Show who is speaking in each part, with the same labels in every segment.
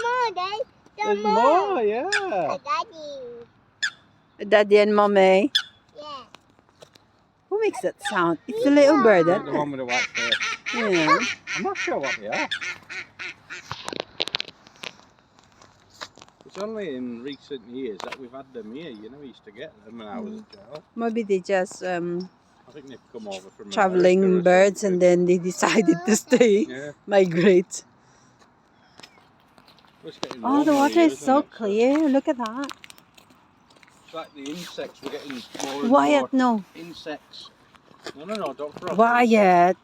Speaker 1: more, Dad.
Speaker 2: There's more, yeah.
Speaker 1: Daddy.
Speaker 3: Daddy and Mommy.
Speaker 1: Yeah.
Speaker 3: Who makes that sound? It's a little bird,
Speaker 2: The
Speaker 3: isn't
Speaker 2: one
Speaker 3: it?
Speaker 2: with the white face.
Speaker 3: Yeah.
Speaker 2: I'm not sure what they are. It's only in recent years that we've had them here. You know, we used to get them when I was a child.
Speaker 3: Maybe they just
Speaker 2: I think they've come over from
Speaker 3: traveling
Speaker 2: America or
Speaker 3: birds
Speaker 2: something.
Speaker 3: and then they decided to stay,
Speaker 2: Yeah.
Speaker 3: migrate.
Speaker 2: It's getting
Speaker 3: Oh, the
Speaker 2: warmer
Speaker 3: water
Speaker 2: here,
Speaker 3: is
Speaker 2: isn't
Speaker 3: so
Speaker 2: it?
Speaker 3: clear. Look at that.
Speaker 2: It's like the insects. We're getting more and
Speaker 3: Wyatt,
Speaker 2: more
Speaker 3: no.
Speaker 2: insects. No, don't throw.
Speaker 3: Wyatt.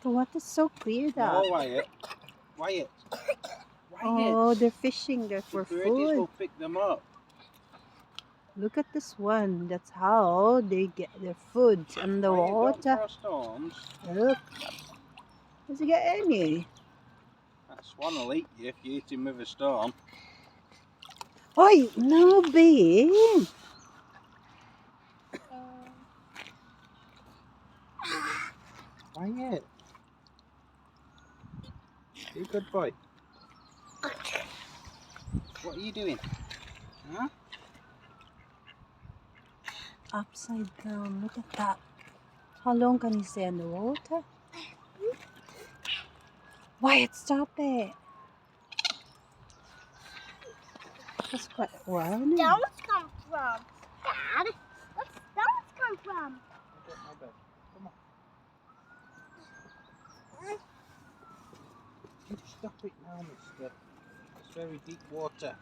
Speaker 3: The water is so clear,
Speaker 2: No,
Speaker 3: that.
Speaker 2: Wyatt. Wyatt.
Speaker 3: Oh, they're fishing there for
Speaker 2: The birdies
Speaker 3: food.
Speaker 2: will pick them up.
Speaker 3: Look at this one. That's how they get their food on the
Speaker 2: Wyatt, don't
Speaker 3: water.
Speaker 2: throw stones.
Speaker 3: Look. Does he get any?
Speaker 2: That swan will eat you if you eat him with a stone.
Speaker 3: Oi, no, babe.
Speaker 2: Wyatt. You a good boy. What are you doing? Huh?
Speaker 3: Upside down. Look at that. How long can he stay in the water? Wyatt, stop it. That's quite a while now.
Speaker 1: Stones come from? Dad, where stones come from?
Speaker 2: Get my bed. Come on. You stop it now, mister. It's very deep water.